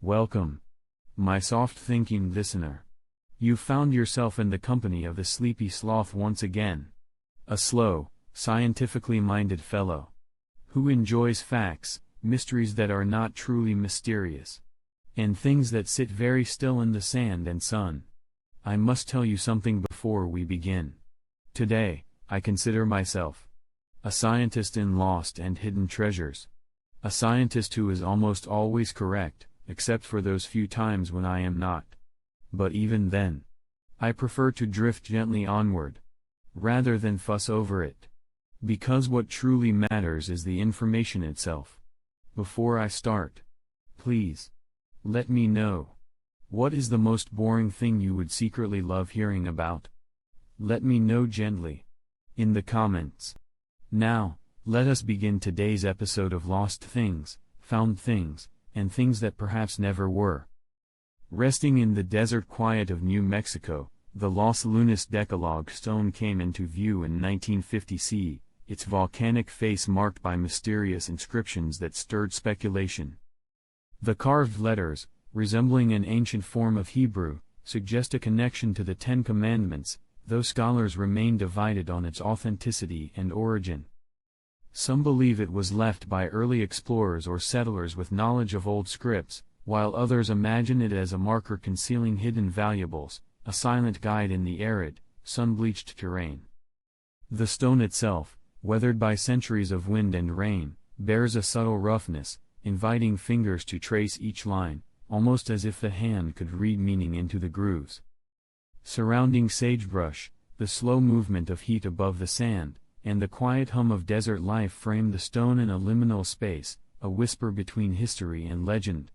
Welcome, my soft-thinking listener. You've found yourself in the company of the Sleepy Sloth once again. A slow, scientifically minded fellow who enjoys facts, mysteries that are not truly mysterious, and things that sit very still in the sand and sun. I must tell you something before we begin. Today, I consider myself a scientist in lost and hidden treasures. A scientist who is almost always correct, except for those few times when I am not. But even then, I prefer to drift gently onward, rather than fuss over it. Because what truly matters is the information itself. Before I start, please, let me know. What is the most boring thing you would secretly love hearing about? Let me know gently in the comments. Now, let us begin today's episode of Lost Things, Found Things, and Things That Perhaps Never Were. Resting in the desert quiet of New Mexico, the Los Lunas Decalogue Stone came into view in 1950 CE, its volcanic face marked by mysterious inscriptions that stirred speculation. The carved letters, resembling an ancient form of Hebrew, suggest a connection to the Ten Commandments, though scholars remain divided on its authenticity and origin. Some believe it was left by early explorers or settlers with knowledge of old scripts, while others imagine it as a marker concealing hidden valuables, a silent guide in the arid, sun-bleached terrain. The stone itself, weathered by centuries of wind and rain, bears a subtle roughness, inviting fingers to trace each line, almost as if the hand could read meaning into the grooves. Surrounding sagebrush, the slow movement of heat above the sand, and the quiet hum of desert life frame the stone in a liminal space, a whisper between history and legend.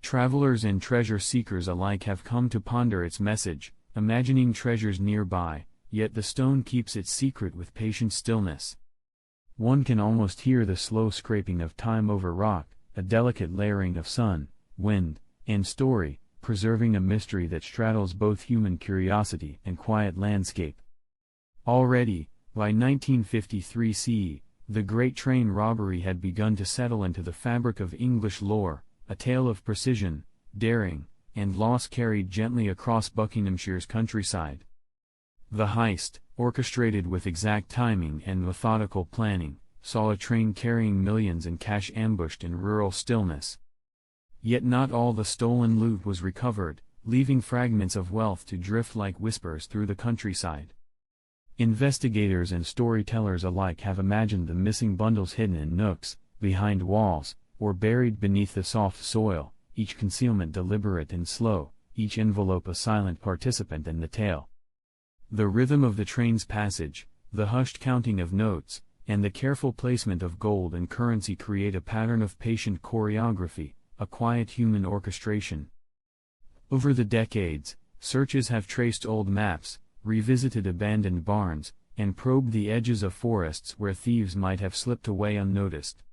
Travelers and treasure seekers alike have come to ponder its message, imagining treasures nearby, yet the stone keeps its secret with patient stillness. One can almost hear the slow scraping of time over rock, a delicate layering of sun, wind, and story, preserving a mystery that straddles both human curiosity and quiet landscape. Already, by 1953 CE, the great train robbery had begun to settle into the fabric of English lore, a tale of precision, daring, and loss carried gently across Buckinghamshire's countryside. The heist, orchestrated with exact timing and methodical planning, saw a train carrying millions in cash ambushed in rural stillness. Yet not all the stolen loot was recovered, leaving fragments of wealth to drift like whispers through the countryside. Investigators and storytellers alike have imagined the missing bundles hidden in nooks, behind walls, or buried beneath the soft soil, each concealment deliberate and slow, each envelope a silent participant in the tale. The rhythm of the train's passage, the hushed counting of notes, and the careful placement of gold and currency create a pattern of patient choreography, a quiet human orchestration. Over the decades, searches have traced old maps, revisited abandoned barns, and probed the edges of forests where thieves might have slipped away unnoticed.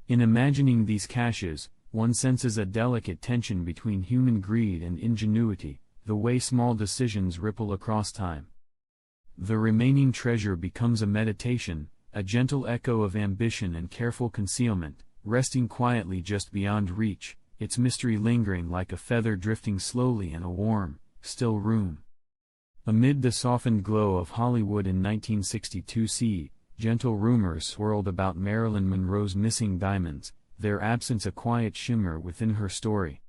In imagining these caches, one senses a delicate tension between human greed and ingenuity, the way small decisions ripple across time. The remaining treasure becomes a meditation, a gentle echo of ambition and careful concealment, resting quietly just beyond reach, its mystery lingering like a feather drifting slowly in a warm, still room. Amid the softened glow of Hollywood in 1962 CE, gentle rumors swirled about Marilyn Monroe's missing diamonds, their absence a quiet shimmer within her story.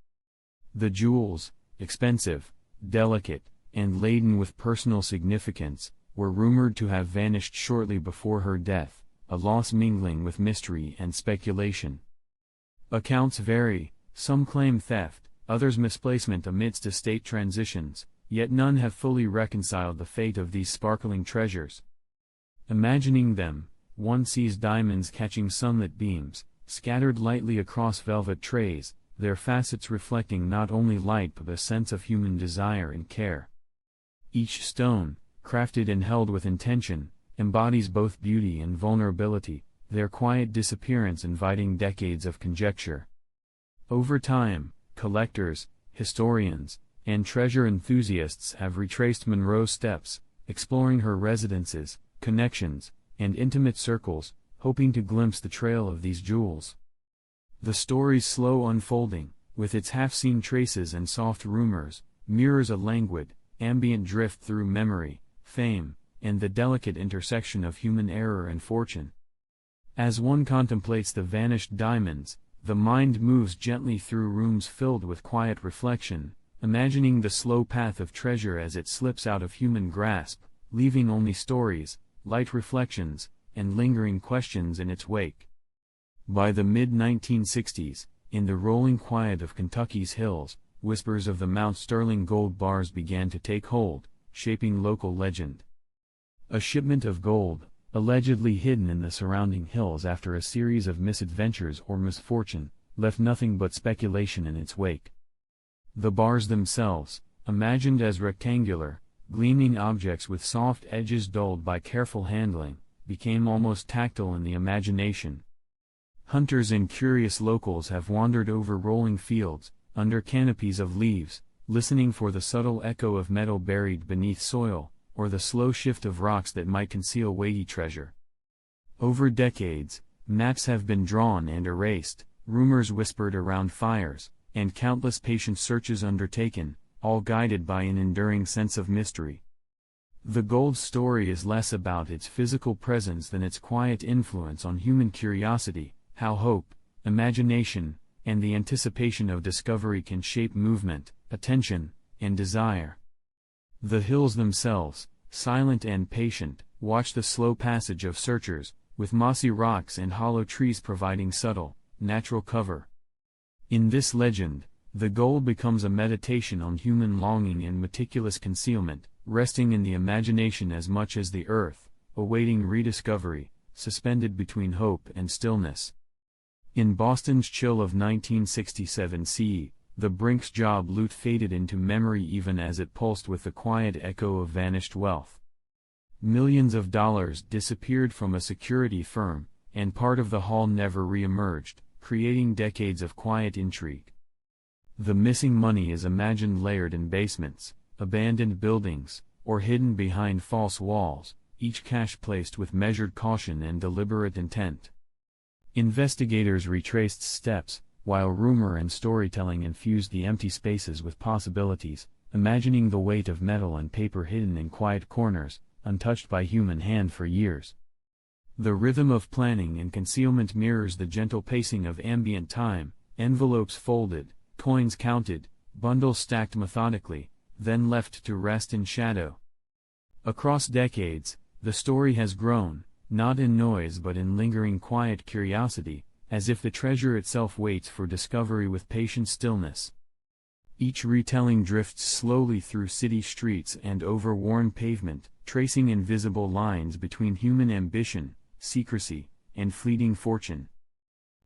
The jewels, expensive, delicate, and laden with personal significance, were rumored to have vanished shortly before her death, a loss mingling with mystery and speculation. Accounts vary, some claim theft, others misplacement amidst estate transitions, yet none have fully reconciled the fate of these sparkling treasures. Imagining them, one sees diamonds catching sunlit beams, scattered lightly across velvet trays, their facets reflecting not only light but a sense of human desire and care. Each stone, crafted and held with intention, embodies both beauty and vulnerability, their quiet disappearance inviting decades of conjecture. Over time, collectors, historians, and treasure enthusiasts have retraced Monroe's steps, exploring her residences, connections, and intimate circles, hoping to glimpse the trail of these jewels. The story's slow unfolding, with its half-seen traces and soft rumors, mirrors a languid, ambient drift through memory, fame, and the delicate intersection of human error and fortune. As one contemplates the vanished diamonds, the mind moves gently through rooms filled with quiet reflection, imagining the slow path of treasure as it slips out of human grasp, leaving only stories, light reflections, and lingering questions in its wake. By the mid-1960s, in the rolling quiet of Kentucky's hills, whispers of the Mount Sterling gold bars began to take hold, shaping local legend. A shipment of gold, allegedly hidden in the surrounding hills after a series of misadventures or misfortune, left nothing but speculation in its wake. The bars themselves, imagined as rectangular, gleaming objects with soft edges dulled by careful handling, became almost tactile in the imagination. Hunters and curious locals have wandered over rolling fields, under canopies of leaves, listening for the subtle echo of metal buried beneath soil, or the slow shift of rocks that might conceal weighty treasure. Over decades, maps have been drawn and erased, rumors whispered around fires, and countless patient searches undertaken, all guided by an enduring sense of mystery. The gold story is less about its physical presence than its quiet influence on human curiosity, how hope, imagination, and the anticipation of discovery can shape movement, attention, and desire. The hills themselves, silent and patient, watch the slow passage of searchers, with mossy rocks and hollow trees providing subtle, natural cover. In this legend, the gold becomes a meditation on human longing and meticulous concealment, resting in the imagination as much as the earth, awaiting rediscovery, suspended between hope and stillness. In Boston's chill of 1967 CE, the Brinks job loot faded into memory even as it pulsed with the quiet echo of vanished wealth. Millions of dollars disappeared from a security firm, and part of the haul never re-emerged, creating decades of quiet intrigue. The missing money is imagined layered in basements, abandoned buildings, or hidden behind false walls, each cache placed with measured caution and deliberate intent. Investigators retraced steps, while rumor and storytelling infused the empty spaces with possibilities, imagining the weight of metal and paper hidden in quiet corners, untouched by human hand for years. The rhythm of planning and concealment mirrors the gentle pacing of ambient time, envelopes folded, coins counted, bundles stacked methodically, then left to rest in shadow. Across decades, the story has grown, not in noise but in lingering quiet curiosity, as if the treasure itself waits for discovery with patient stillness. Each retelling drifts slowly through city streets and over worn pavement, tracing invisible lines between human ambition, secrecy, and fleeting fortune.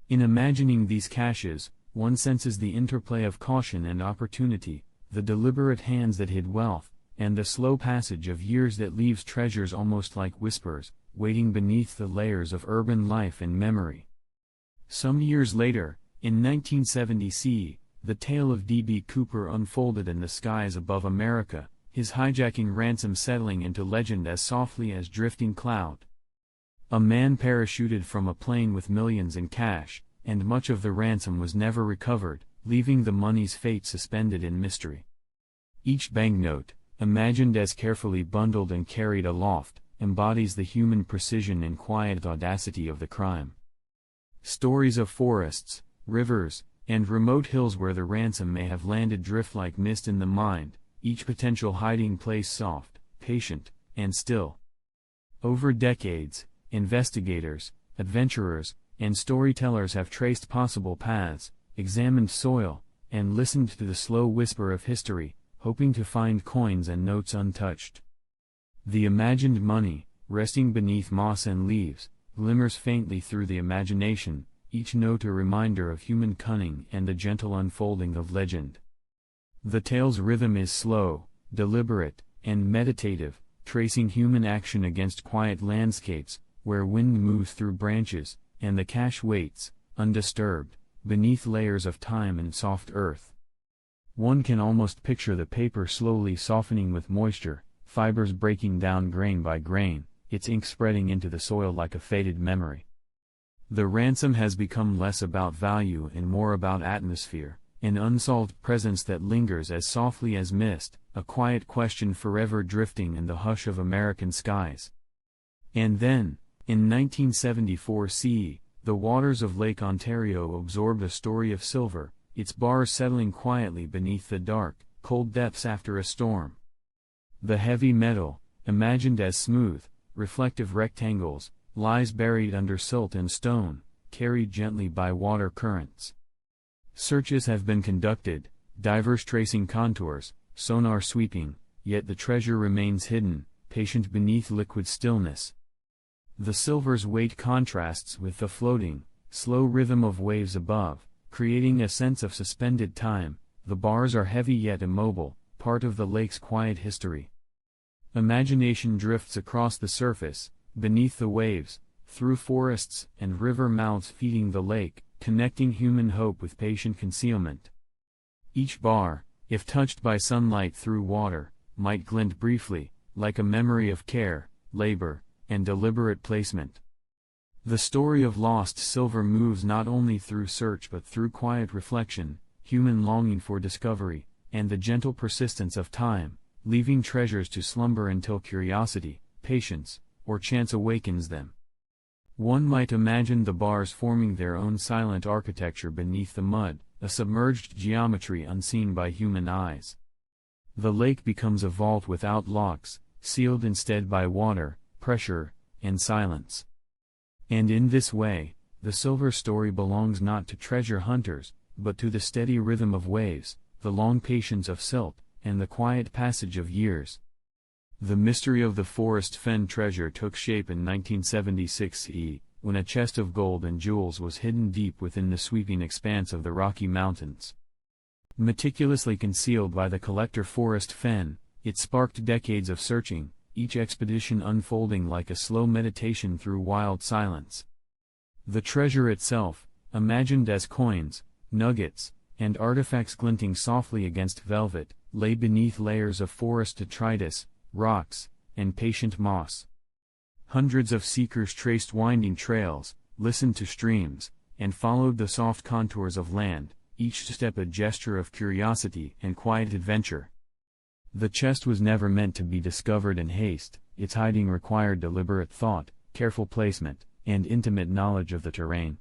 In imagining these caches, one senses the interplay of caution and opportunity, the deliberate hands that hid wealth, and the slow passage of years that leaves treasures almost like whispers, waiting beneath the layers of urban life and memory. Some years later, in 1970 CE, the tale of D.B. Cooper unfolded in the skies above America, his hijacking ransom settling into legend as softly as drifting cloud. A man parachuted from a plane with millions in cash, and much of the ransom was never recovered, leaving the money's fate suspended in mystery. Each banknote, imagined as carefully bundled and carried aloft, embodies the human precision and quiet audacity of the crime. Stories of forests, rivers, and remote hills where the ransom may have landed drift like mist in the mind, each potential hiding place soft, patient, and still. Over decades, investigators, adventurers, and storytellers have traced possible paths, examined soil, and listened to the slow whisper of history, hoping to find coins and notes untouched. The imagined money, resting beneath moss and leaves, glimmers faintly through the imagination, each note a reminder of human cunning and the gentle unfolding of legend. The tale's rhythm is slow, deliberate, and meditative, tracing human action against quiet landscapes, where wind moves through branches, and the cache waits, undisturbed, beneath layers of time and soft earth. One can almost picture the paper slowly softening with moisture, fibers breaking down grain by grain, its ink spreading into the soil like a faded memory. The ransom has become less about value and more about atmosphere, an unsolved presence that lingers as softly as mist, a quiet question forever drifting in the hush of American skies. And then, in 1974 CE, the waters of Lake Ontario absorbed a story of silver, its bars settling quietly beneath the dark, cold depths after a storm. The heavy metal, imagined as smooth, reflective rectangles, lies buried under silt and stone, carried gently by water currents. Searches have been conducted, divers tracing contours, sonar sweeping, yet the treasure remains hidden, patient beneath liquid stillness. The silver's weight contrasts with the floating, slow rhythm of waves above, creating a sense of suspended time. The bars are heavy yet immobile, part of the lake's quiet history. Imagination drifts across the surface, beneath the waves, through forests and river mouths feeding the lake, connecting human hope with patient concealment. Each bar, if touched by sunlight through water, might glint briefly, like a memory of care, labor, and deliberate placement. The story of lost silver moves not only through search but through quiet reflection, human longing for discovery, and the gentle persistence of time, leaving treasures to slumber until curiosity, patience, or chance awakens them. One might imagine the bars forming their own silent architecture beneath the mud, a submerged geometry unseen by human eyes. The lake becomes a vault without locks, sealed instead by water, pressure, and silence. And in this way, the silver story belongs not to treasure hunters, but to the steady rhythm of waves, the long patience of silt, and the quiet passage of years. The mystery of the Forest Fen treasure took shape in 1976 CE, when a chest of gold and jewels was hidden deep within the sweeping expanse of the Rocky Mountains. Meticulously concealed by the collector Forest Fen, it sparked decades of searching, each expedition unfolding like a slow meditation through wild silence. The treasure itself, imagined as coins, nuggets, and artifacts glinting softly against velvet, lay beneath layers of forest detritus, rocks, and patient moss. Hundreds of seekers traced winding trails, listened to streams, and followed the soft contours of land, each step a gesture of curiosity and quiet adventure. The chest was never meant to be discovered in haste, its hiding required deliberate thought, careful placement, and intimate knowledge of the terrain.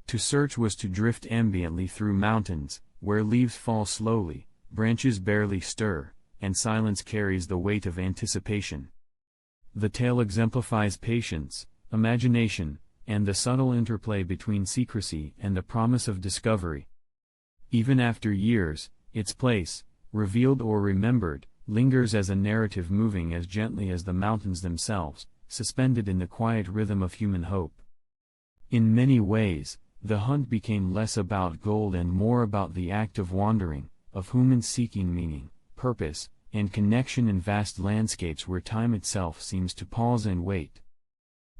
To search was to drift ambiently through mountains, where leaves fall slowly, branches barely stir, and silence carries the weight of anticipation. The tale exemplifies patience, imagination, and the subtle interplay between secrecy and the promise of discovery. Even after years, its place, revealed or remembered, lingers as a narrative moving as gently as the mountains themselves, suspended in the quiet rhythm of human hope. In many ways, the hunt became less about gold and more about the act of wandering, of humans seeking meaning, purpose, and connection in vast landscapes where time itself seems to pause and wait.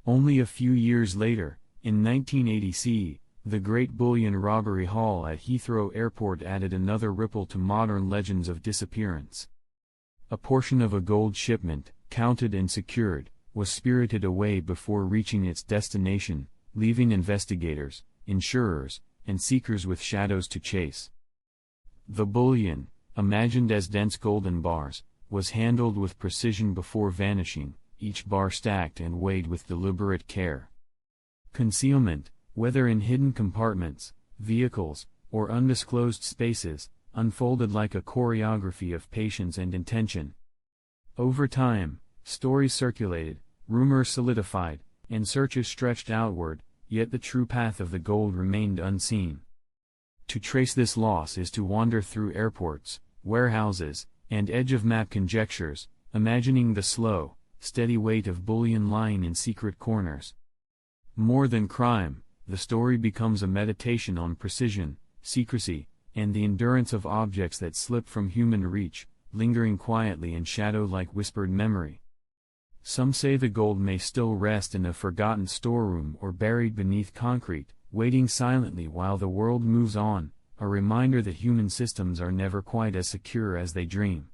Only a few years later, in 1980 CE, the Great Bullion Robbery Hall at Heathrow Airport added another ripple to modern legends of disappearance. A portion of a gold shipment, counted and secured, was spirited away before reaching its destination, leaving investigators, insurers, and seekers with shadows to chase. The bullion, imagined as dense golden bars, was handled with precision before vanishing, each bar stacked and weighed with deliberate care. Concealment, whether in hidden compartments, vehicles, or undisclosed spaces, unfolded like a choreography of patience and intention. Over time, stories circulated, rumors solidified, and searches stretched outward, yet the true path of the gold remained unseen. To trace this loss is to wander through airports, warehouses, and edge-of-map conjectures, imagining the slow, steady weight of bullion lying in secret corners. More than crime, the story becomes a meditation on precision, secrecy, and the endurance of objects that slip from human reach, lingering quietly in shadow like whispered memory. Some say the gold may still rest in a forgotten storeroom or buried beneath concrete, waiting silently while the world moves on, a reminder that human systems are never quite as secure as they dream.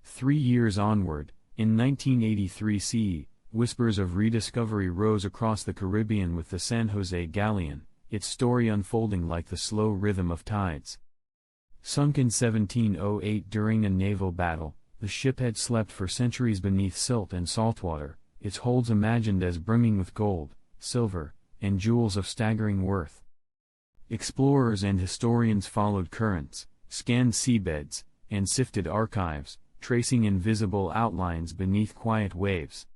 3 years onward, in 1983 CE, whispers of rediscovery rose across the Caribbean with the San Jose galleon, its story unfolding like the slow rhythm of tides. Sunk in 1708 during a naval battle, the ship had slept for centuries beneath silt and saltwater, its holds imagined as brimming with gold, silver, and jewels of staggering worth. Explorers and historians followed currents, scanned seabeds, and sifted archives, tracing invisible outlines beneath quiet waves.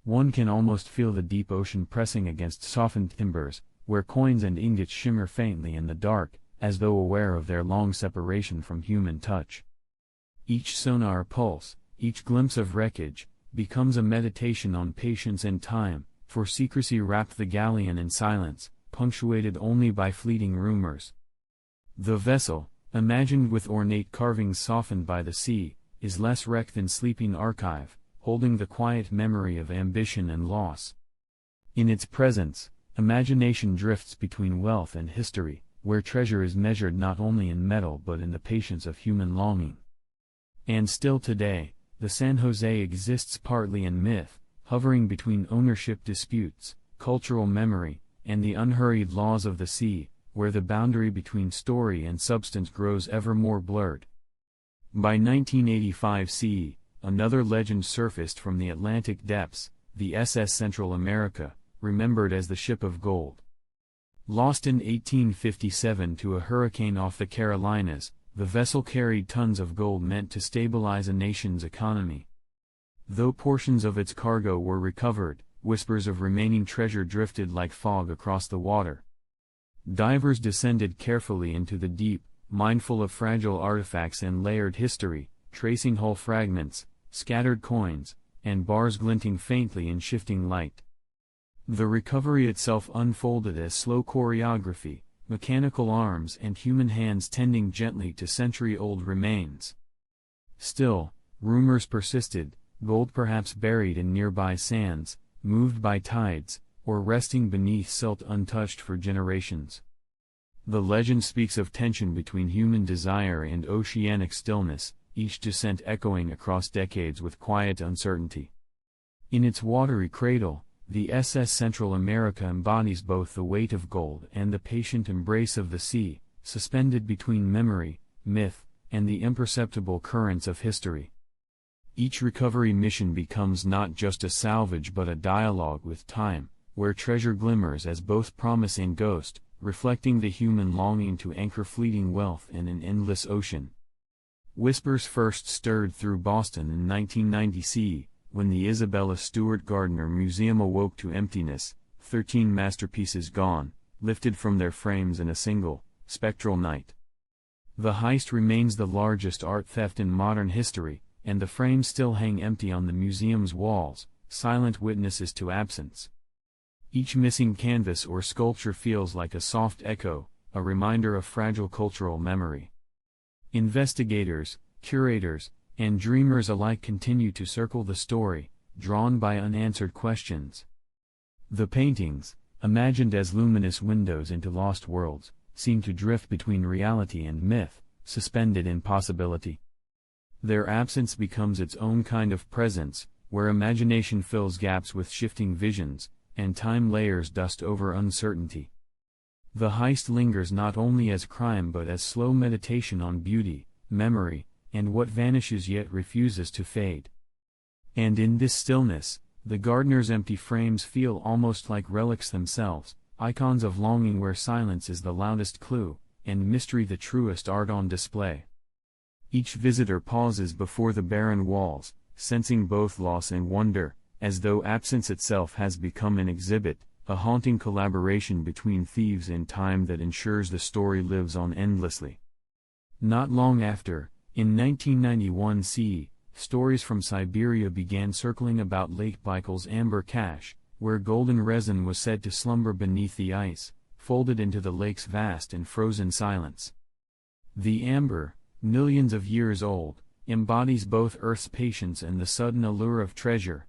One can almost feel the deep ocean pressing against softened timbers, where coins and ingots shimmer faintly in the dark, as though aware of their long separation from human touch. Each sonar pulse, each glimpse of wreckage, becomes a meditation on patience and time, for secrecy wrapped the galleon in silence, punctuated only by fleeting rumors. The vessel, imagined with ornate carvings softened by the sea, is less wrecked than sleeping archive, holding the quiet memory of ambition and loss. In its presence, imagination drifts between wealth and history, where treasure is measured not only in metal but in the patience of human longing. And still today, the San Jose exists partly in myth, hovering between ownership disputes, cultural memory, and the unhurried laws of the sea, where the boundary between story and substance grows ever more blurred. By 1985 CE, another legend surfaced from the Atlantic depths, the SS Central America, remembered as the Ship of Gold. Lost in 1857 to a hurricane off the Carolinas, the vessel carried tons of gold meant to stabilize a nation's economy. Though portions of its cargo were recovered, whispers of remaining treasure drifted like fog across the water. Divers descended carefully into the deep, mindful of fragile artifacts and layered history, tracing hull fragments, scattered coins, and bars glinting faintly in shifting light. The recovery itself unfolded as slow choreography, mechanical arms and human hands tending gently to century-old remains. Still, rumors persisted, gold perhaps buried in nearby sands, moved by tides, or resting beneath silt untouched for generations. The legend speaks of tension between human desire and oceanic stillness, each descent echoing across decades with quiet uncertainty. In its watery cradle, the SS Central America embodies both the weight of gold and the patient embrace of the sea, suspended between memory, myth, and the imperceptible currents of history. Each recovery mission becomes not just a salvage but a dialogue with time, where treasure glimmers as both promise and ghost, reflecting the human longing to anchor fleeting wealth in an endless ocean. Whispers first stirred through Boston in 1990 CE, when the Isabella Stewart Gardner Museum awoke to emptiness, 13 masterpieces gone, lifted from their frames in a single, spectral night. The heist remains the largest art theft in modern history, and the frames still hang empty on the museum's walls, silent witnesses to absence. Each missing canvas or sculpture feels like a soft echo, a reminder of fragile cultural memory. Investigators, curators, and dreamers alike continue to circle the story, drawn by unanswered questions. The paintings, imagined as luminous windows into lost worlds, seem to drift between reality and myth, suspended in possibility. Their absence becomes its own kind of presence, where imagination fills gaps with shifting visions, and time layers dust over uncertainty. The heist lingers not only as crime but as slow meditation on beauty, memory, and what vanishes yet refuses to fade. And in this stillness, the Gardner's empty frames feel almost like relics themselves, icons of longing where silence is the loudest clue, and mystery the truest art on display. Each visitor pauses before the barren walls, sensing both loss and wonder, as though absence itself has become an exhibit, a haunting collaboration between thieves and time that ensures the story lives on endlessly. Not long after, in 1991 CE, stories from Siberia began circling about Lake Baikal's amber cache, where golden resin was said to slumber beneath the ice, folded into the lake's vast and frozen silence. The amber, millions of years old, embodies both Earth's patience and the sudden allure of treasure.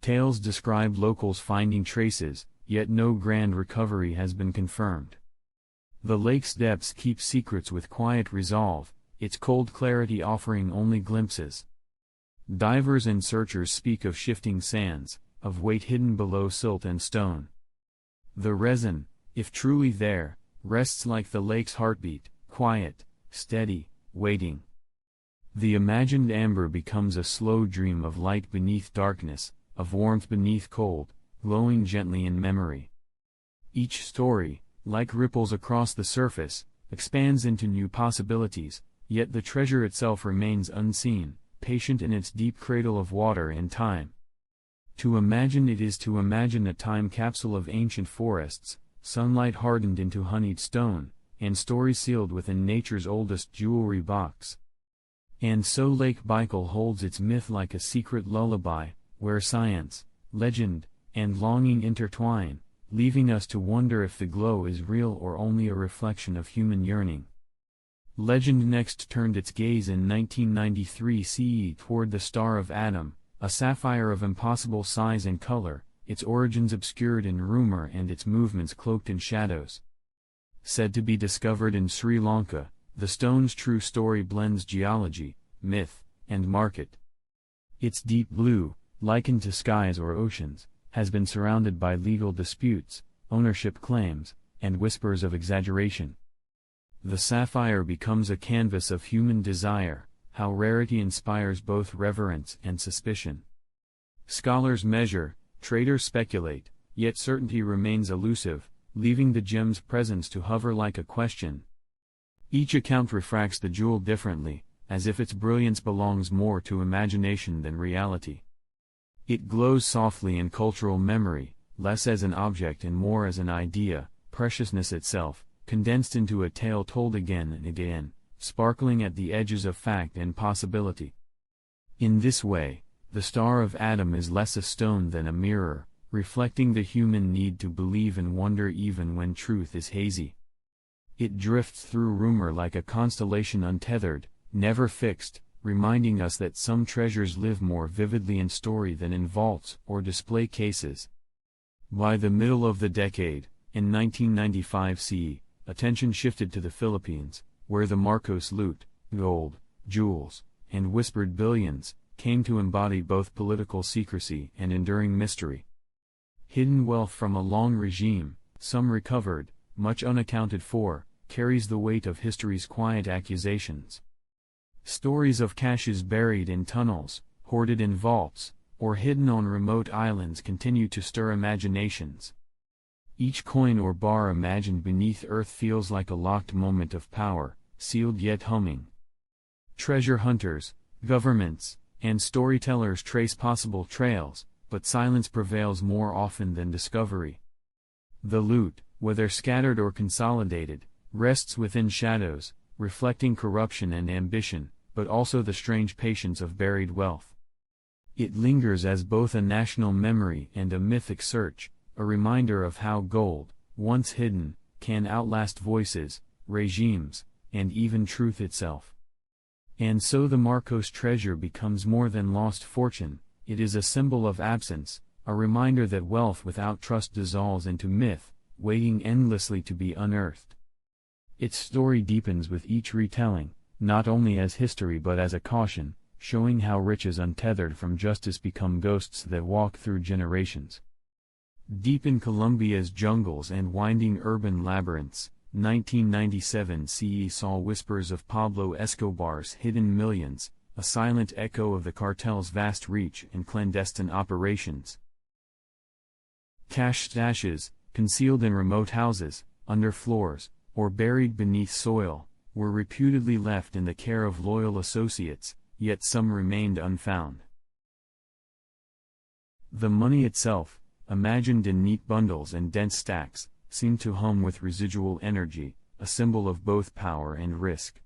Tales describe locals finding traces, yet no grand recovery has been confirmed. The lake's depths keep secrets with quiet resolve, its cold clarity offering only glimpses. Divers and searchers speak of shifting sands, of weight hidden below silt and stone. The resin, if truly there, rests like the lake's heartbeat, quiet, steady, waiting. The imagined amber becomes a slow dream of light beneath darkness, of warmth beneath cold, glowing gently in memory. Each story, like ripples across the surface, expands into new possibilities, yet the treasure itself remains unseen, patient in its deep cradle of water and time. To imagine it is to imagine a time capsule of ancient forests, sunlight hardened into honeyed stone, and stories sealed within nature's oldest jewelry box. And so Lake Baikal holds its myth like a secret lullaby, where science, legend, and longing intertwine, leaving us to wonder if the glow is real or only a reflection of human yearning. Legend next turned its gaze in 1993 CE toward the Star of Adam, a sapphire of impossible size and color, its origins obscured in rumor and its movements cloaked in shadows. Said to be discovered in Sri Lanka, the stone's true story blends geology, myth, and market. Its deep blue, likened to skies or oceans, has been surrounded by legal disputes, ownership claims, and whispers of exaggeration. The sapphire becomes a canvas of human desire, how rarity inspires both reverence and suspicion. Scholars measure, traders speculate, yet certainty remains elusive, leaving the gem's presence to hover like a question. Each account refracts the jewel differently, as if its brilliance belongs more to imagination than reality. It glows softly in cultural memory, less as an object and more as an idea, preciousness itself, condensed into a tale told again and again, sparkling at the edges of fact and possibility. In this way, the Star of Adam is less a stone than a mirror, reflecting the human need to believe and wonder even when truth is hazy. It drifts through rumor like a constellation untethered, never fixed, reminding us that some treasures live more vividly in story than in vaults or display cases. By the middle of the decade, in 1995 CE, attention shifted to the Philippines, where the Marcos loot, gold, jewels, and whispered billions, came to embody both political secrecy and enduring mystery. Hidden wealth from a long regime, some recovered, much unaccounted for, carries the weight of history's quiet accusations. Stories of caches buried in tunnels, hoarded in vaults, or hidden on remote islands continue to stir imaginations. Each coin or bar imagined beneath earth feels like a locked moment of power, sealed yet humming. Treasure hunters, governments, and storytellers trace possible trails, but silence prevails more often than discovery. The loot, whether scattered or consolidated, rests within shadows, reflecting corruption and ambition, but also the strange patience of buried wealth. It lingers as both a national memory and a mythic search, a reminder of how gold, once hidden, can outlast voices, regimes, and even truth itself. And so the Marcos treasure becomes more than lost fortune, it is a symbol of absence, a reminder that wealth without trust dissolves into myth, waiting endlessly to be unearthed. Its story deepens with each retelling, not only as history but as a caution, showing how riches untethered from justice become ghosts that walk through generations. Deep in Colombia's jungles and winding urban labyrinths, 1997 CE saw whispers of Pablo Escobar's hidden millions, a silent echo of the cartel's vast reach and clandestine operations. Cash stashes, concealed in remote houses, under floors, or buried beneath soil, were reputedly left in the care of loyal associates, yet some remained unfound. The money itself, imagined in neat bundles and dense stacks, seemed to hum with residual energy, a symbol of both power and risk.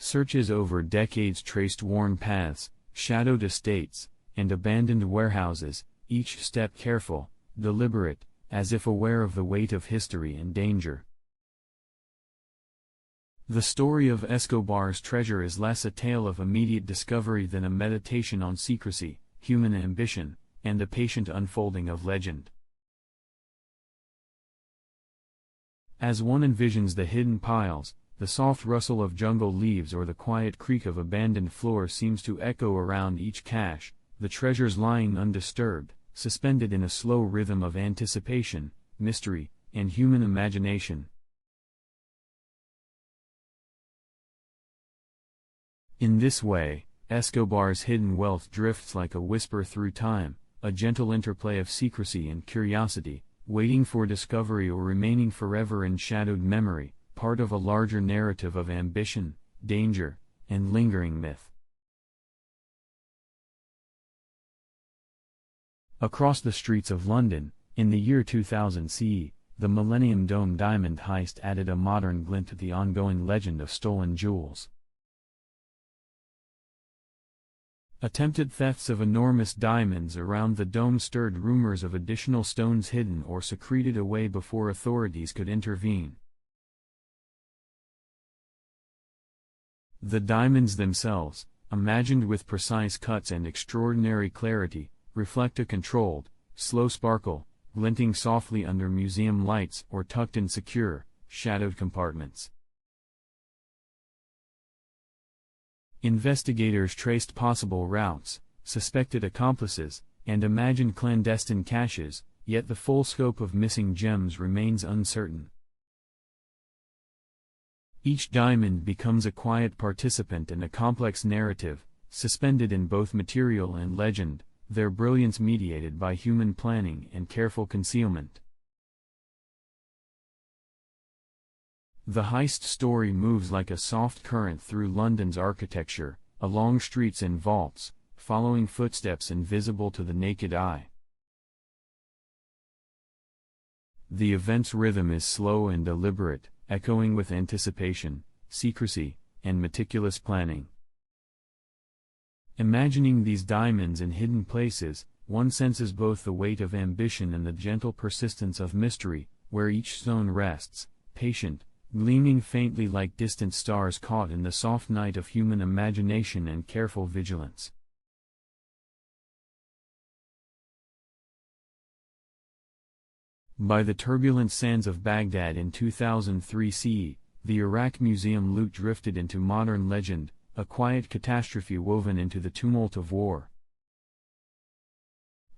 Searches over decades traced worn paths, shadowed estates, and abandoned warehouses, each step careful, deliberate, as if aware of the weight of history and danger. The story of Escobar's treasure is less a tale of immediate discovery than a meditation on secrecy, human ambition, and the patient unfolding of legend. As one envisions the hidden piles, the soft rustle of jungle leaves or the quiet creak of abandoned floors seems to echo around each cache, the treasures lying undisturbed, suspended in a slow rhythm of anticipation, mystery, and human imagination. In this way, Escobar's hidden wealth drifts like a whisper through time, a gentle interplay of secrecy and curiosity, waiting for discovery or remaining forever in shadowed memory, part of a larger narrative of ambition, danger, and lingering myth. Across the streets of London, in the year 2000 CE, the Millennium Dome diamond heist added a modern glint to the ongoing legend of stolen jewels. Attempted thefts of enormous diamonds around the dome stirred rumors of additional stones hidden or secreted away before authorities could intervene. The diamonds themselves, imagined with precise cuts and extraordinary clarity, reflect a controlled, slow sparkle, glinting softly under museum lights or tucked in secure, shadowed compartments. Investigators traced possible routes, suspected accomplices, and imagined clandestine caches, yet the full scope of missing gems remains uncertain. Each diamond becomes a quiet participant in a complex narrative, suspended in both material and legend, their brilliance mediated by human planning and careful concealment. The heist story moves like a soft current through London's architecture, along streets and vaults, following footsteps invisible to the naked eye. The event's rhythm is slow and deliberate, echoing with anticipation, secrecy, and meticulous planning. Imagining these diamonds in hidden places, one senses both the weight of ambition and the gentle persistence of mystery, where each stone rests, patient, gleaming faintly like distant stars caught in the soft night of human imagination and careful vigilance. By the turbulent sands of Baghdad in 2003 CE, the Iraq Museum loot drifted into modern legend, a quiet catastrophe woven into the tumult of war.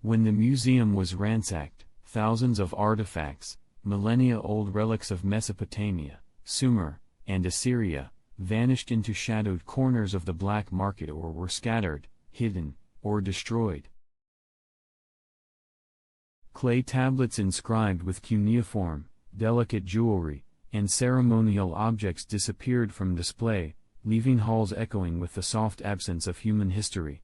When the museum was ransacked, thousands of artifacts, millennia-old relics of Mesopotamia, Sumer, and Assyria, vanished into shadowed corners of the black market or were scattered, hidden, or destroyed. Clay tablets inscribed with cuneiform, delicate jewelry, and ceremonial objects disappeared from display, leaving halls echoing with the soft absence of human history.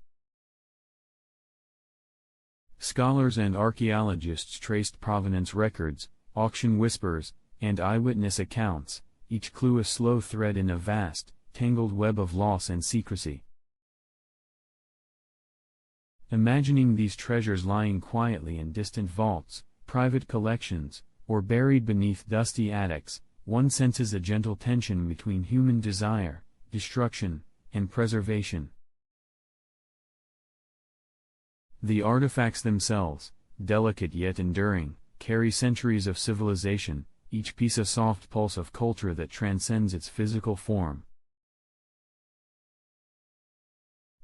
Scholars and archaeologists traced provenance records, auction whispers, and eyewitness accounts, each clue a slow thread in a vast, tangled web of loss and secrecy. Imagining these treasures lying quietly in distant vaults, private collections, or buried beneath dusty attics, one senses a gentle tension between human desire, destruction, and preservation. The artifacts themselves, delicate yet enduring, carry centuries of civilization, each piece a soft pulse of culture that transcends its physical form.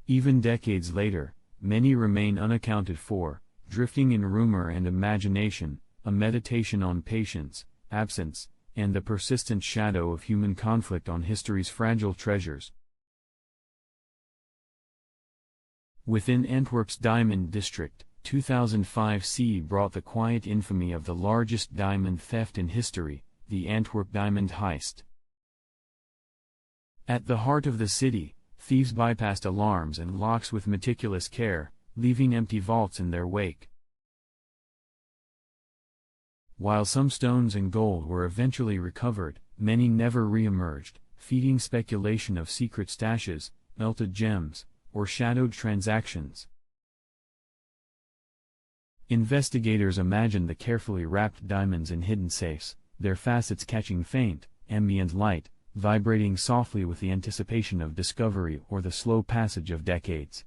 Even decades later, many remain unaccounted for, drifting in rumor and imagination, a meditation on patience, absence, and the persistent shadow of human conflict on history's fragile treasures. Within Antwerp's Diamond District, 2005 CE brought the quiet infamy of the largest diamond theft in history, the Antwerp Diamond Heist. At the heart of the city, thieves bypassed alarms and locks with meticulous care, leaving empty vaults in their wake. While some stones and gold were eventually recovered, many never re-emerged, feeding speculation of secret stashes, melted gems, or shadowed transactions. Investigators imagined the carefully wrapped diamonds in hidden safes, their facets catching faint, ambient light, vibrating softly with the anticipation of discovery or the slow passage of decades.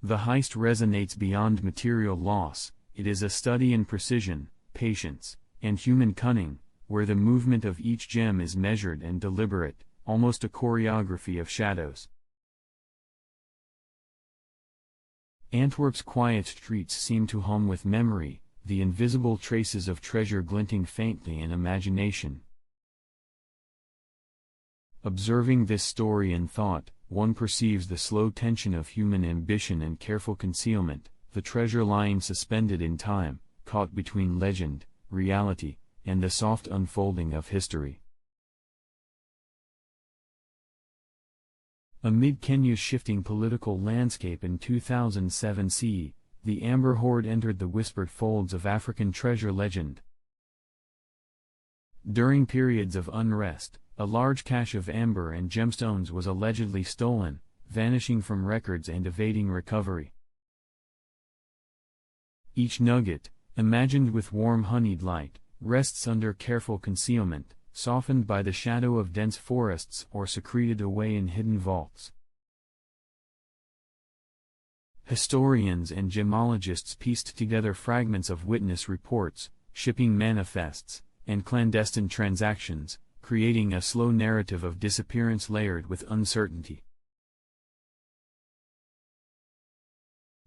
The heist resonates beyond material loss. It is a study in precision, patience, and human cunning, where the movement of each gem is measured and deliberate, almost a choreography of shadows. Antwerp's quiet streets seem to hum with memory, the invisible traces of treasure glinting faintly in imagination. Observing this story in thought, one perceives the slow tension of human ambition and careful concealment, the treasure lying suspended in time, caught between legend, reality, and the soft unfolding of history. Amid Kenya's shifting political landscape in 2007 CE, the Amber Hoard entered the whispered folds of African treasure legend. During periods of unrest, a large cache of amber and gemstones was allegedly stolen, vanishing from records and evading recovery. Each nugget, imagined with warm honeyed light, rests under careful concealment, softened by the shadow of dense forests or secreted away in hidden vaults. Historians and gemologists pieced together fragments of witness reports, shipping manifests, and clandestine transactions, creating a slow narrative of disappearance layered with uncertainty.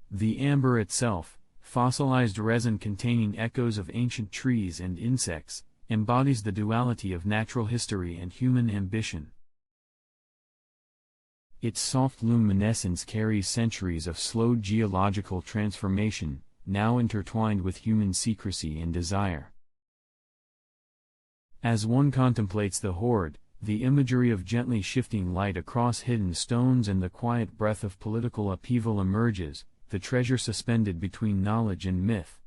The amber itself, fossilized resin containing echoes of ancient trees and insects, embodies the duality of natural history and human ambition. Its soft luminescence carries centuries of slow geological transformation, now intertwined with human secrecy and desire. As one contemplates the hoard, the imagery of gently shifting light across hidden stones and the quiet breath of political upheaval emerges, the treasure suspended between knowledge and myth.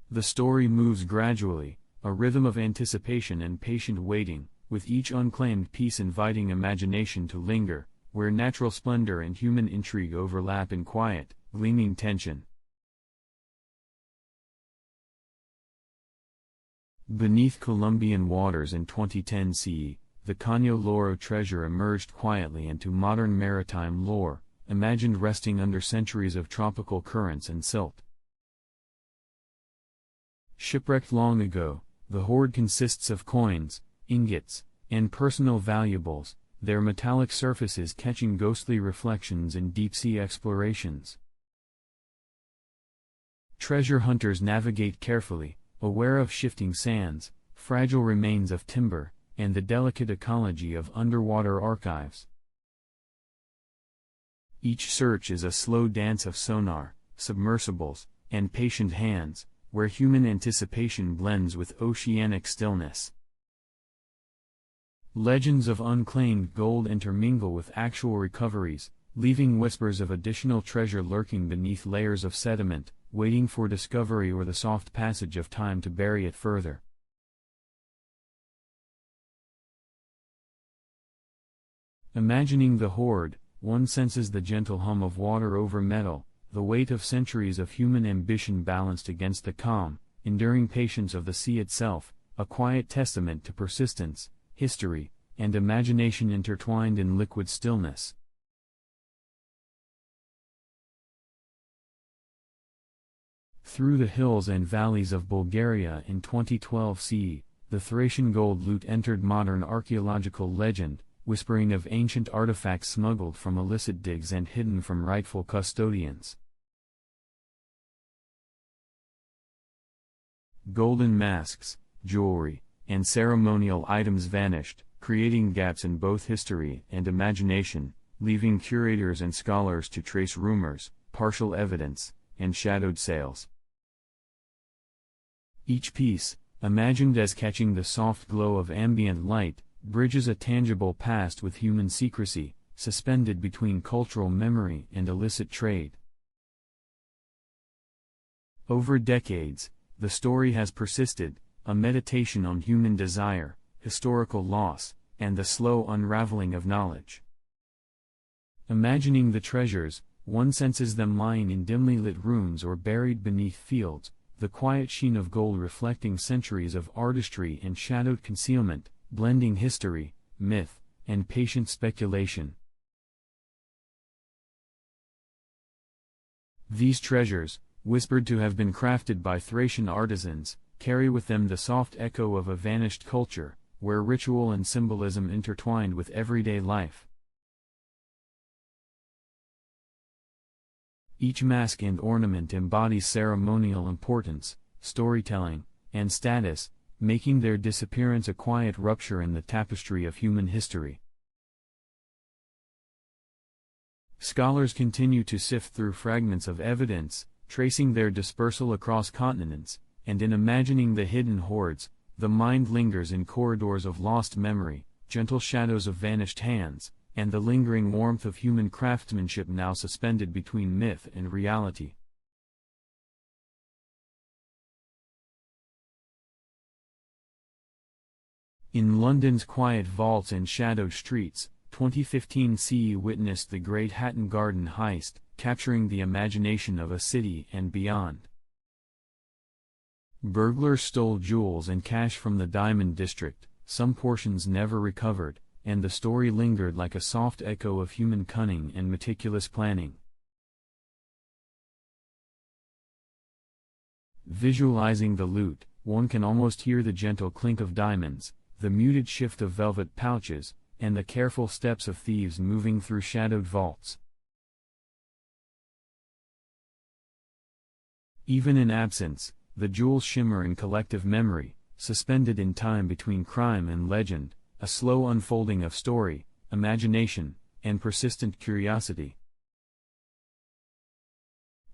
The story moves gradually, a rhythm of anticipation and patient waiting, with each unclaimed piece inviting imagination to linger, where natural splendor and human intrigue overlap in quiet, gleaming tension. Beneath Colombian waters in 2010 CE, the Caño Loro treasure emerged quietly into modern maritime lore, imagined resting under centuries of tropical currents and silt. Shipwrecked long ago, the hoard consists of coins, ingots, and personal valuables, their metallic surfaces catching ghostly reflections in deep-sea explorations. Treasure hunters navigate carefully, aware of shifting sands, fragile remains of timber, and the delicate ecology of underwater archives. Each search is a slow dance of sonar, submersibles, and patient hands, where human anticipation blends with oceanic stillness. Legends of unclaimed gold intermingle with actual recoveries, leaving whispers of additional treasure lurking beneath layers of sediment, waiting for discovery or the soft passage of time to bury it further. Imagining the hoard, one senses the gentle hum of water over metal, the weight of centuries of human ambition balanced against the calm, enduring patience of the sea itself, a quiet testament to persistence, history, and imagination intertwined in liquid stillness. Through the hills and valleys of Bulgaria in 2012 CE, the Thracian gold loot entered modern archaeological legend, whispering of ancient artifacts smuggled from illicit digs and hidden from rightful custodians. Golden masks, jewelry, and ceremonial items vanished, creating gaps in both history and imagination, leaving curators and scholars to trace rumors, partial evidence, and shadowed sales. Each piece, imagined as catching the soft glow of ambient light, bridges a tangible past with human secrecy, suspended between cultural memory and illicit trade. Over decades, the story has persisted, a meditation on human desire, historical loss, and the slow unraveling of knowledge. Imagining the treasures, one senses them lying in dimly lit rooms or buried beneath fields, the quiet sheen of gold reflecting centuries of artistry and shadowed concealment, blending history, myth, and patient speculation. These treasures, whispered to have been crafted by Thracian artisans, carry with them the soft echo of a vanished culture, where ritual and symbolism intertwined with everyday life. Each mask and ornament embodies ceremonial importance, storytelling, and status, making their disappearance a quiet rupture in the tapestry of human history. Scholars continue to sift through fragments of evidence, tracing their dispersal across continents, and in imagining the hidden hoards, the mind lingers in corridors of lost memory, gentle shadows of vanished hands, and the lingering warmth of human craftsmanship now suspended between myth and reality. In London's quiet vaults and shadowed streets, 2015 CE witnessed the Great Hatton Garden heist, capturing the imagination of a city and beyond. Burglars stole jewels and cash from the Diamond District, some portions never recovered, and the story lingered like a soft echo of human cunning and meticulous planning. Visualizing the loot, one can almost hear the gentle clink of diamonds, the muted shift of velvet pouches, and the careful steps of thieves moving through shadowed vaults. Even in absence, the jewels shimmer in collective memory, suspended in time between crime and legend, a slow unfolding of story, imagination, and persistent curiosity.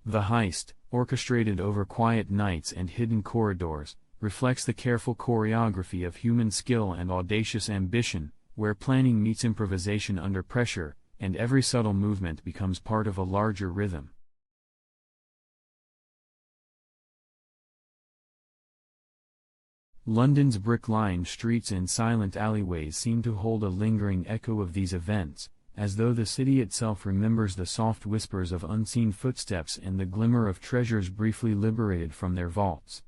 The heist, orchestrated over quiet nights and hidden corridors, reflects the careful choreography of human skill and audacious ambition, where planning meets improvisation under pressure, and every subtle movement becomes part of a larger rhythm. London's brick-lined streets and silent alleyways seem to hold a lingering echo of these events, as though the city itself remembers the soft whispers of unseen footsteps and the glimmer of treasures briefly liberated from their vaults.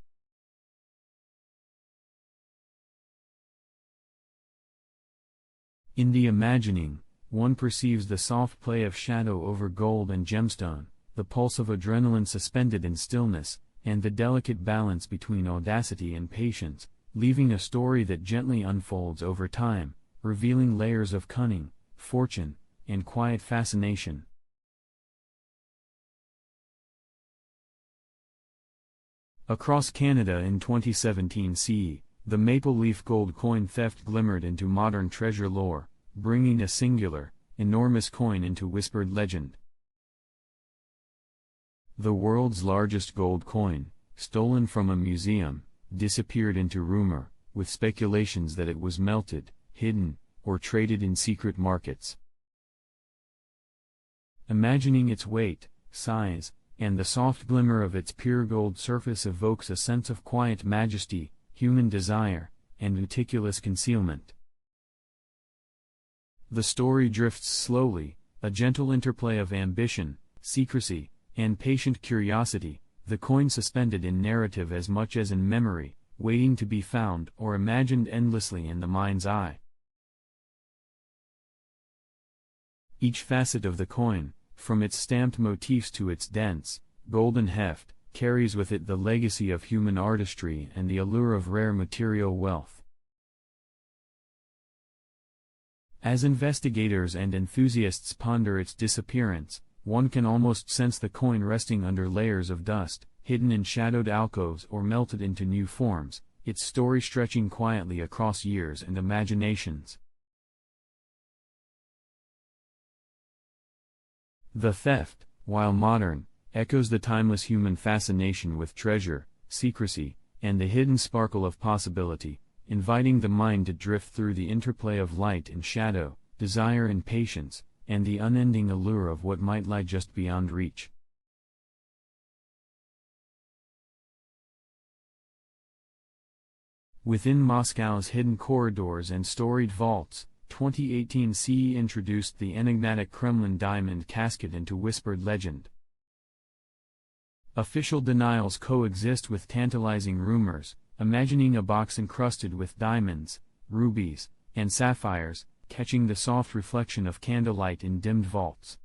In the imagining, one perceives the soft play of shadow over gold and gemstone, the pulse of adrenaline suspended in stillness, and the delicate balance between audacity and patience, leaving a story that gently unfolds over time, revealing layers of cunning, fortune, and quiet fascination. Across Canada in 2017 CE, the maple leaf gold coin theft glimmered into modern treasure lore, bringing a singular, enormous coin into whispered legend. The world's largest gold coin, stolen from a museum, disappeared into rumor, with speculations that it was melted, hidden, or traded in secret markets. Imagining its weight, size, and the soft glimmer of its pure gold surface evokes a sense of quiet majesty, human desire, and meticulous concealment. The story drifts slowly, a gentle interplay of ambition, secrecy, and patient curiosity, the coin suspended in narrative as much as in memory, waiting to be found or imagined endlessly in the mind's eye. Each facet of the coin, from its stamped motifs to its dense, golden heft, carries with it the legacy of human artistry and the allure of rare material wealth. As investigators and enthusiasts ponder its disappearance, one can almost sense the coin resting under layers of dust, hidden in shadowed alcoves or melted into new forms, its story stretching quietly across years and imaginations. The theft, while modern, echoes the timeless human fascination with treasure, secrecy, and the hidden sparkle of possibility, inviting the mind to drift through the interplay of light and shadow, desire and patience, and the unending allure of what might lie just beyond reach. Within Moscow's hidden corridors and storied vaults, 2018 CE introduced the enigmatic Kremlin diamond casket into whispered legend. Official denials coexist with tantalizing rumors, imagining a box encrusted with diamonds, rubies, and sapphires, catching the soft reflection of candlelight in dimmed vaults.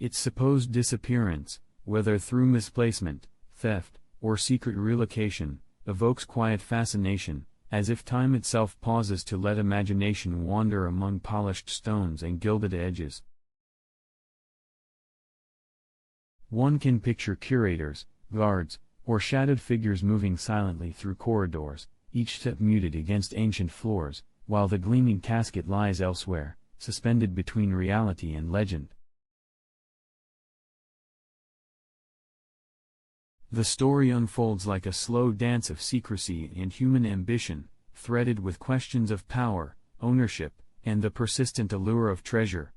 Its supposed disappearance, whether through misplacement, theft, or secret relocation, evokes quiet fascination, as if time itself pauses to let imagination wander among polished stones and gilded edges. One can picture curators, guards, or shadowed figures moving silently through corridors, each step muted against ancient floors, while the gleaming casket lies elsewhere, suspended between reality and legend. The story unfolds like a slow dance of secrecy and human ambition, threaded with questions of power, ownership, and the persistent allure of treasure.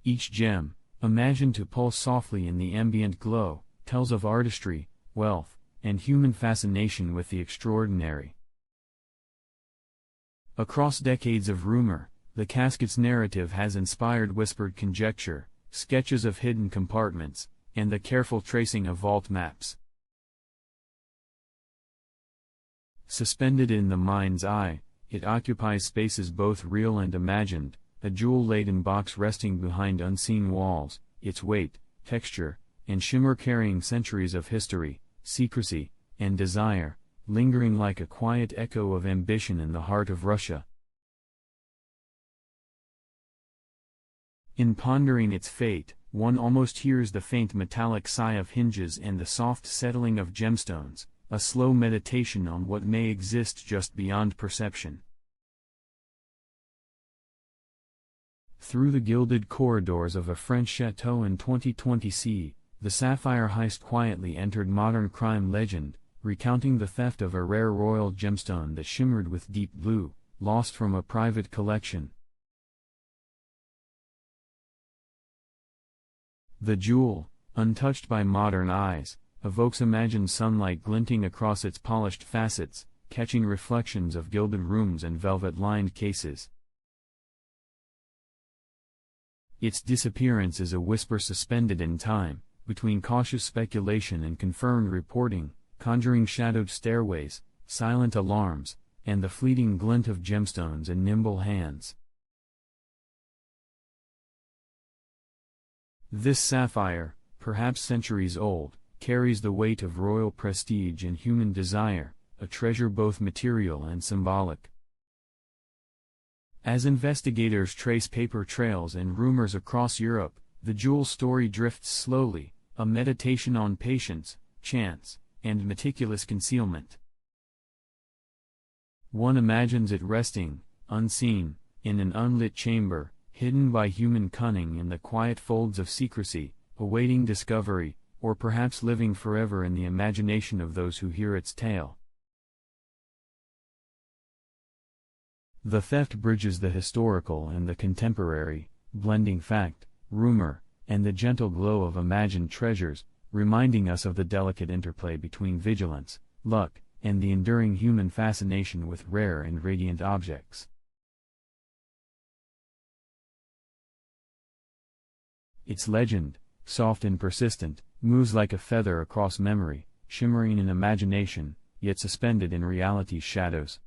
Each gem, imagined to pulse softly in the ambient glow, tells of artistry, wealth, and human fascination with the extraordinary. Across decades of rumor, the casket's narrative has inspired whispered conjecture, sketches of hidden compartments, and the careful tracing of vault maps. Suspended in the mind's eye, it occupies spaces both real and imagined, a jewel-laden box resting behind unseen walls, its weight, texture, and shimmer carrying centuries of history, secrecy, and desire, lingering like a quiet echo of ambition in the heart of Russia. In pondering its fate, one almost hears the faint metallic sigh of hinges and the soft settling of gemstones, a slow meditation on what may exist just beyond perception. Through the gilded corridors of a French chateau in 2020, the Sapphire heist quietly entered modern crime legend, recounting the theft of a rare royal gemstone that shimmered with deep blue, lost from a private collection. The jewel, untouched by modern eyes, evokes imagined sunlight glinting across its polished facets, catching reflections of gilded rooms and velvet-lined cases. Its disappearance is a whisper suspended in time, between cautious speculation and confirmed reporting, conjuring shadowed stairways, silent alarms, and the fleeting glint of gemstones in nimble hands. This sapphire, perhaps centuries old, carries the weight of royal prestige and human desire, a treasure both material and symbolic. As investigators trace paper trails and rumors across Europe, the jewel story drifts slowly, a meditation on patience, chance, and meticulous concealment. One imagines it resting, unseen, in an unlit chamber, hidden by human cunning in the quiet folds of secrecy, awaiting discovery, or perhaps living forever in the imagination of those who hear its tale. The theft bridges the historical and the contemporary, blending fact, rumor, and the gentle glow of imagined treasures, reminding us of the delicate interplay between vigilance, luck, and the enduring human fascination with rare and radiant objects. Its legend, soft and persistent, moves like a feather across memory, shimmering in imagination, yet suspended in reality's shadows.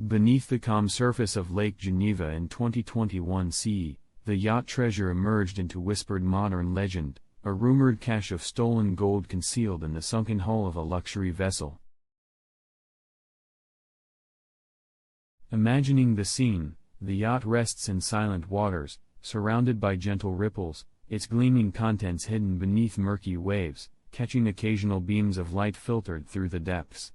Beneath the calm surface of Lake Geneva in 2021 CE, the yacht treasure emerged into whispered modern legend, a rumored cache of stolen gold concealed in the sunken hull of a luxury vessel. Imagining the scene, the yacht rests in silent waters, surrounded by gentle ripples, its gleaming contents hidden beneath murky waves, catching occasional beams of light filtered through the depths.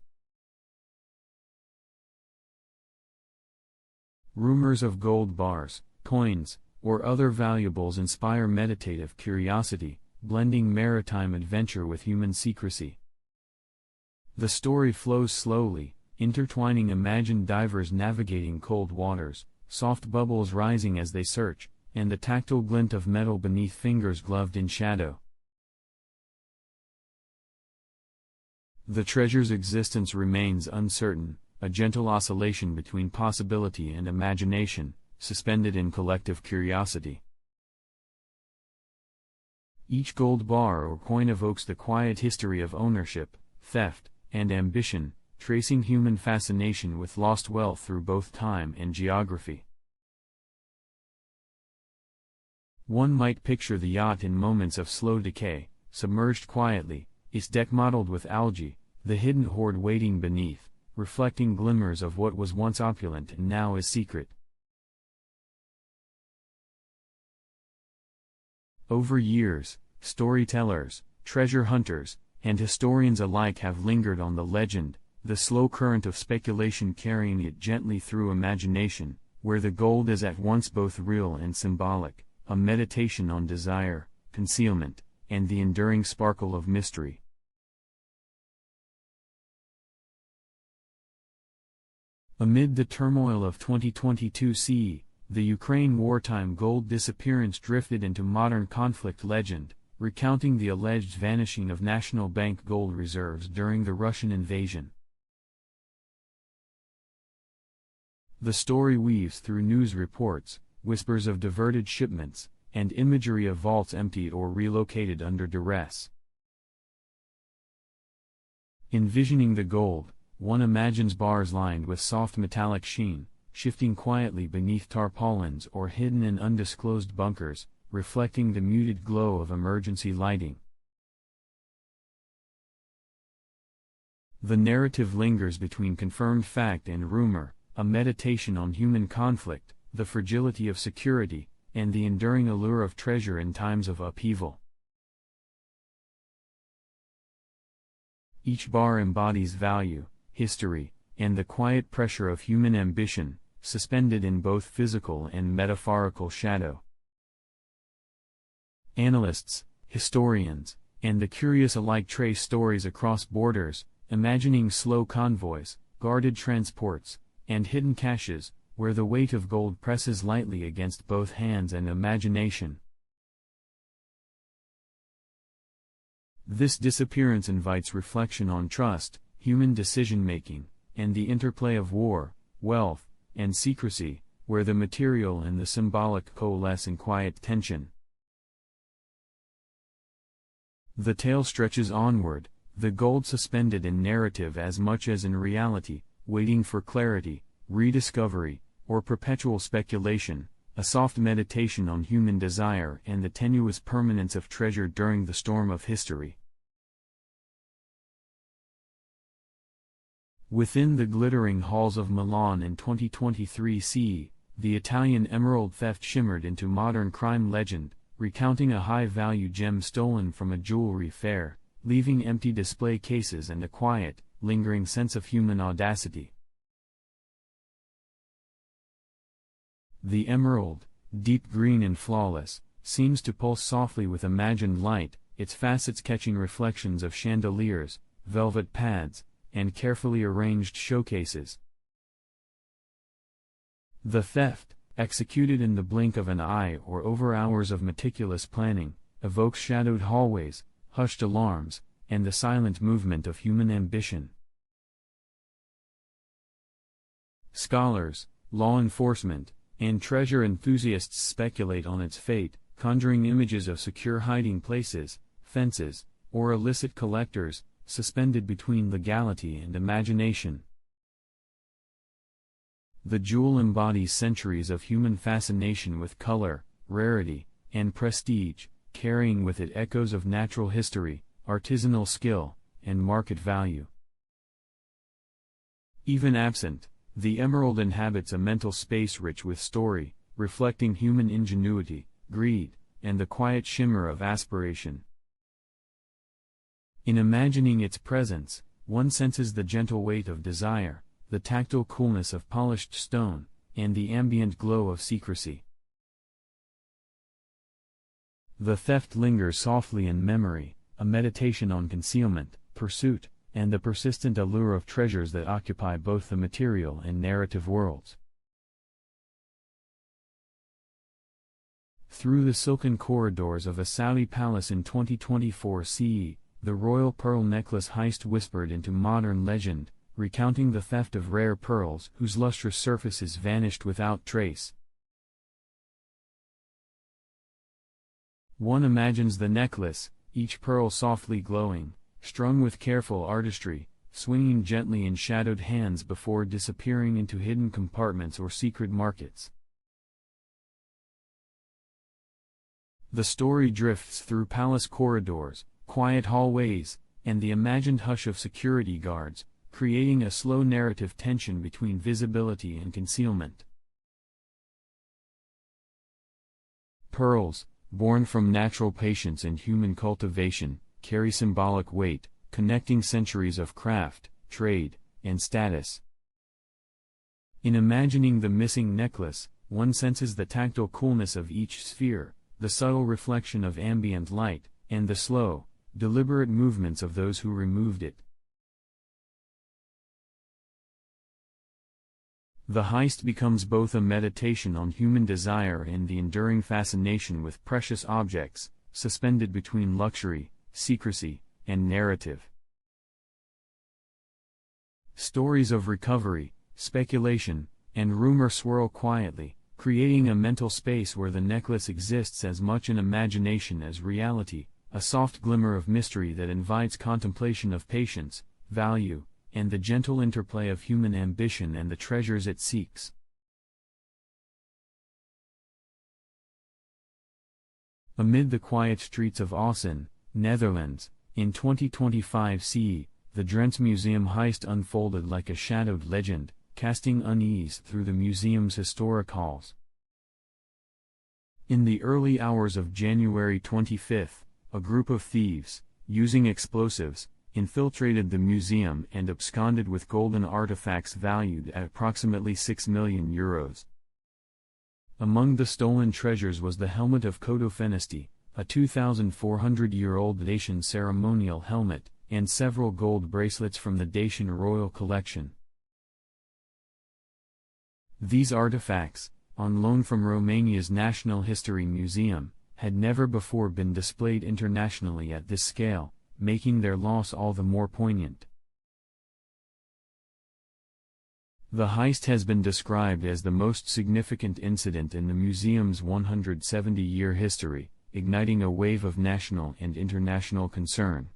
Rumors of gold bars, coins, or other valuables inspire meditative curiosity, blending maritime adventure with human secrecy. The story flows slowly, intertwining imagined divers navigating cold waters, soft bubbles rising as they search, and the tactile glint of metal beneath fingers gloved in shadow. The treasure's existence remains uncertain, a gentle oscillation between possibility and imagination, suspended in collective curiosity. Each gold bar or coin evokes the quiet history of ownership, theft, and ambition, tracing human fascination with lost wealth through both time and geography. One might picture the yacht in moments of slow decay, submerged quietly, its deck mottled with algae, the hidden hoard waiting beneath, reflecting glimmers of what was once opulent and now is secret. Over years, storytellers, treasure hunters, and historians alike have lingered on the legend, the slow current of speculation carrying it gently through imagination, where the gold is at once both real and symbolic, a meditation on desire, concealment, and the enduring sparkle of mystery. Amid the turmoil of 2022 CE, the Ukraine wartime gold disappearance drifted into modern conflict legend, recounting the alleged vanishing of national bank gold reserves during the Russian invasion. The story weaves through news reports, whispers of diverted shipments, and imagery of vaults emptied or relocated under duress. Envisioning the gold, one imagines bars lined with soft metallic sheen, shifting quietly beneath tarpaulins or hidden in undisclosed bunkers, reflecting the muted glow of emergency lighting. The narrative lingers between confirmed fact and rumor, a meditation on human conflict, the fragility of security, and the enduring allure of treasure in times of upheaval. Each bar embodies value, history, and the quiet pressure of human ambition, suspended in both physical and metaphorical shadow. Analysts, historians, and the curious alike trace stories across borders, imagining slow convoys, guarded transports, and hidden caches, where the weight of gold presses lightly against both hands and imagination. This disappearance invites reflection on trust, human decision-making, and the interplay of war, wealth, and secrecy, where the material and the symbolic coalesce in quiet tension. The tale stretches onward, the gold suspended in narrative as much as in reality, waiting for clarity, rediscovery, or perpetual speculation, a soft meditation on human desire and the tenuous permanence of treasure during the storm of history. Within the glittering halls of Milan in 2023 CE, the Italian emerald theft shimmered into modern crime legend, recounting a high-value gem stolen from a jewelry fair, leaving empty display cases and a quiet, lingering sense of human audacity. The emerald, deep green and flawless, seems to pulse softly with imagined light, its facets catching reflections of chandeliers, velvet pads, and carefully arranged showcases. The theft, executed in the blink of an eye or over hours of meticulous planning, evokes shadowed hallways, hushed alarms, and the silent movement of human ambition. Scholars, law enforcement, and treasure enthusiasts speculate on its fate, conjuring images of secure hiding places, fences, or illicit collectors, suspended between legality and imagination. The jewel embodies centuries of human fascination with color, rarity, and prestige, carrying with it echoes of natural history, artisanal skill, and market value. Even absent, the emerald inhabits a mental space rich with story, reflecting human ingenuity, greed, and the quiet shimmer of aspiration. In imagining its presence, one senses the gentle weight of desire, the tactile coolness of polished stone, and the ambient glow of secrecy. The theft lingers softly in memory, a meditation on concealment, pursuit, and the persistent allure of treasures that occupy both the material and narrative worlds. Through the silken corridors of a Saudi palace in 2024 CE, the royal pearl necklace heist whispered into modern legend, recounting the theft of rare pearls whose lustrous surfaces vanished without trace. One imagines the necklace, each pearl softly glowing, strung with careful artistry, swinging gently in shadowed hands before disappearing into hidden compartments or secret markets. The story drifts through palace corridors, quiet hallways, and the imagined hush of security guards, creating a slow narrative tension between visibility and concealment. Pearls, born from natural patience and human cultivation, carry symbolic weight, connecting centuries of craft, trade, and status. In imagining the missing necklace, one senses the tactile coolness of each sphere, the subtle reflection of ambient light, and the slow, deliberate movements of those who removed it. The heist becomes both a meditation on human desire and the enduring fascination with precious objects, suspended between luxury, secrecy, and narrative. Stories of recovery, speculation, and rumor swirl quietly, creating a mental space where the necklace exists as much in imagination as reality, a soft glimmer of mystery that invites contemplation of patience, value, and the gentle interplay of human ambition and the treasures it seeks. Amid the quiet streets of Assen, Netherlands, in 2025 CE, the Drents Museum Heist unfolded like a shadowed legend, casting unease through the museum's historic halls. In the early hours of January 25, a group of thieves, using explosives, infiltrated the museum and absconded with golden artifacts valued at approximately €6 million. Among the stolen treasures was the helmet of Codofenesty, a 2,400-year-old Dacian ceremonial helmet, and several gold bracelets from the Dacian royal collection. These artifacts, on loan from Romania's National History Museum, had never before been displayed internationally at this scale, making their loss all the more poignant. The heist has been described as the most significant incident in the museum's 170-year history, igniting a wave of national and international concern.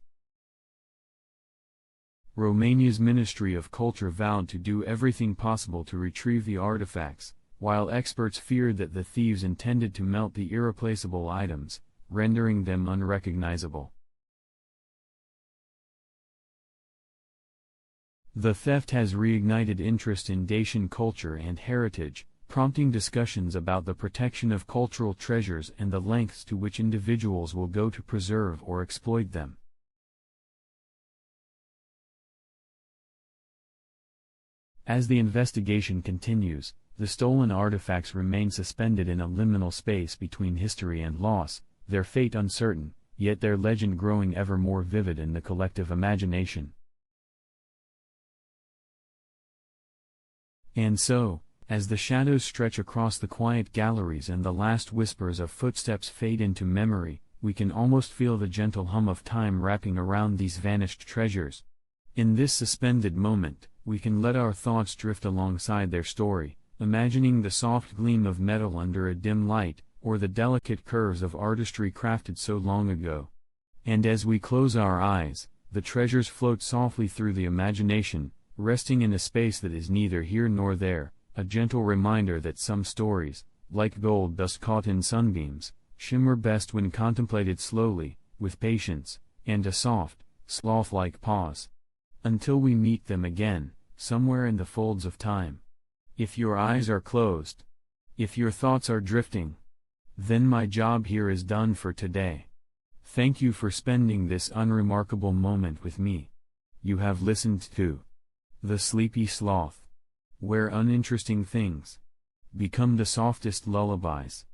Romania's Ministry of Culture vowed to do everything possible to retrieve the artifacts, while experts feared that the thieves intended to melt the irreplaceable items, rendering them unrecognizable. The theft has reignited interest in Dacian culture and heritage, prompting discussions about the protection of cultural treasures and the lengths to which individuals will go to preserve or exploit them. As the investigation continues, the stolen artifacts remain suspended in a liminal space between history and loss, their fate uncertain, yet their legend growing ever more vivid in the collective imagination. And so, as the shadows stretch across the quiet galleries and the last whispers of footsteps fade into memory, we can almost feel the gentle hum of time wrapping around these vanished treasures. In this suspended moment, we can let our thoughts drift alongside their story, imagining the soft gleam of metal under a dim light, or the delicate curves of artistry crafted so long ago. And as we close our eyes, the treasures float softly through the imagination, resting in a space that is neither here nor there, a gentle reminder that some stories, like gold dust caught in sunbeams, shimmer best when contemplated slowly, with patience, and a soft, sloth-like pause. Until we meet them again, somewhere in the folds of time. If your eyes are closed, if your thoughts are drifting, then my job here is done for today. Thank you for spending this unremarkable moment with me. You have listened to The Sleepy Sloth, where uninteresting things become the softest lullabies.